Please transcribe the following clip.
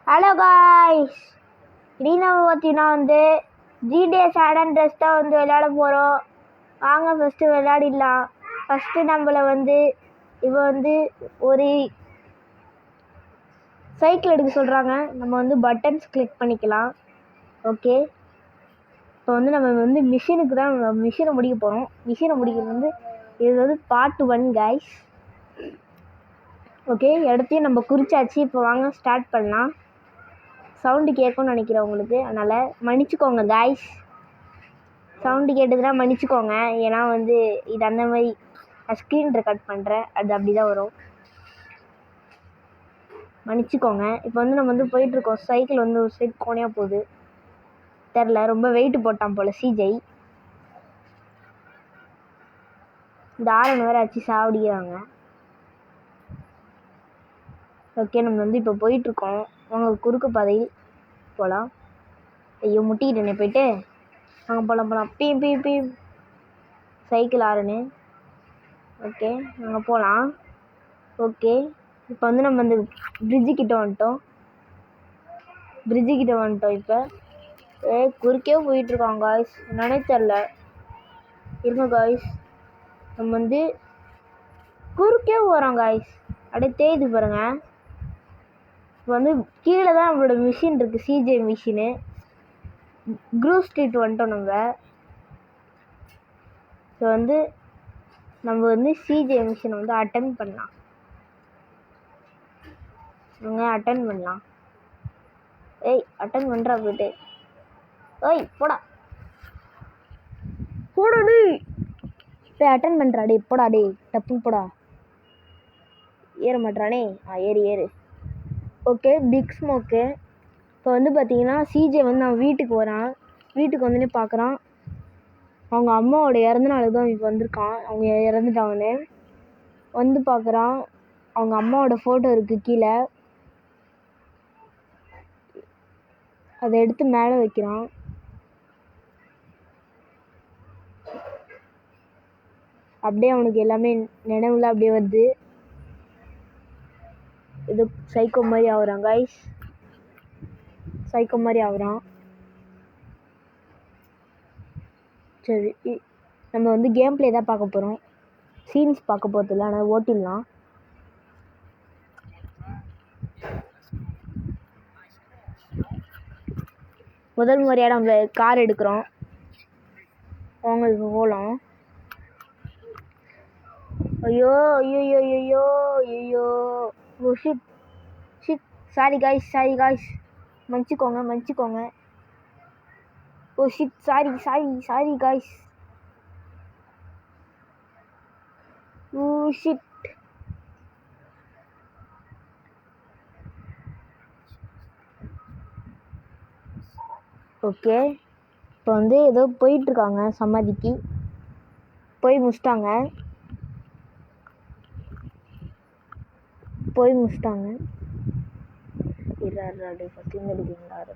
Hello guys, இன்னைக்கு நம்ம பார்த்தீங்கன்னா GTA San Andreas தான் விளையாட போகிறோம். வாங்க ஃபஸ்ட்டு விளையாடிடலாம். ஃபஸ்ட்டு நம்மளை இப்போ ஒரு சைக்கிள் எடுக்க சொல்கிறாங்க. நம்ம பட்டன்ஸ் கிளிக் பண்ணிக்கலாம். ஓகே, இப்போ நம்ம மிஷினுக்கு தான் மிஷினை முடிக்க போகிறோம். மிஷினை முடிக்கிறது இது பார்ட் 1 காய்ஸ். ஓகே, இடத்தையும் நம்ம குறிச்சாச்சு. இப்போ வாங்க ஸ்டார்ட் பண்ணலாம். சவுண்டு கேட்கும்னு நினைக்கிறேன் உங்களுக்கு, அதனால் மன்னிச்சுக்கோங்க காய்ஸ். சவுண்டு கேட்டதுன்னா மன்னிச்சுக்கோங்க. ஏன்னா இது அந்த மாதிரி ஸ்க்ரீன் ரெக்கார்ட் பண்ணுறேன், அது அப்படி தான் வரும், மன்னிச்சுக்கோங்க. இப்போ நம்ம போயிட்டுருக்கோம். சைக்கிள் ஒரு சைடு கோணையாக போகுது, தெரில, ரொம்ப வெயிட்டு போட்டான் போல் சிஜை. இந்த ஆரன் வேறு ஆச்சு சாவடிக்கிறாங்க. ஓகே, நம்ம இப்போ போயிட்டுருக்கோம். அவங்க குறுக்கு பாதையில் போகலாம். ஐயோ முட்டிக்கிட்டேனே போயிட்டு. அங்கே போகலாம். பீ சைக்கிள் ஆரனு. ஓகே, அங்கே போகலாம். ஓகே, இப்போ நம்ம பிரிட்ஜுக்கிட்ட வந்துட்டோம். இப்போ குறுக்கே போயிட்டுருக்கோம் காய்ஸ், என்னன்னே தெரில. இருங்க காய்ஸ், நம்ம குறுக்கே போகிறோம் காய்ஸ். அப்படியே தேய்து பாருங்க. இப்போ கீழே தான் நம்மளோட மிஷின் இருக்குது, சிஜே மிஷினு. க்ரூவ் ஸ்ட்ரீட் வந்துட்டோம் நம்ம. இப்போ நம்ம சிஜே மிஷினை அட்டன் பண்ணலாம். அட்டன் பண்ணலாம். அட்டன் பண்ணுறா போயிட்டு. போடா டே, போய் அட்டன் பண்ணுறா டே. போடா டே, டப்புன்னு போடா. ஏற மாட்டானே. ஏறு. Okay, big smoke. இப்போ பார்த்தீங்கன்னா சிஜே அவன் வீட்டுக்கு வரான். வீட்டுக்கு பார்க்குறான். அவங்க அம்மாவோட இறந்த நாளுக்கு தான் இப்போ வந்திருக்கான். அவங்க இறந்துட்டாங்கன்னு பார்க்குறான். அவங்க அம்மாவோட ஃபோட்டோ இருக்குது கீழே, அதை எடுத்து மேலே வைக்கிறான். அப்படியே அவனுக்கு எல்லாமே நினைவுல அப்படியே வருது. இது சைக்கோ மாதிரி ஆகுறான் காய்ஸ், சைக்கோ மாதிரி ஆகுறான். சரி, நம்ம கேம் பிளே தான் பார்க்க போகிறோம், சீன்ஸ் பார்க்க போகிறதில்ல. ஆனால் ஓட்டிடலாம். முதல் முறையாக நம்ம கார் எடுக்கிறோம். அவங்களுக்கு போகலாம். ஐயோ, ஓ ஷிட், சாரி காய்ஸ், மன்னிச்சுக்கோங்க. Oh shit, sorry guys. Oh shit. Okay, இப்போ ஏதோ போயிட்டுருக்காங்க சமாதிக்கு. போய் முடிச்சிட்டாங்க. இரு ஃபஸ்ட்லேருந்து எடுக்கிறீங்களா?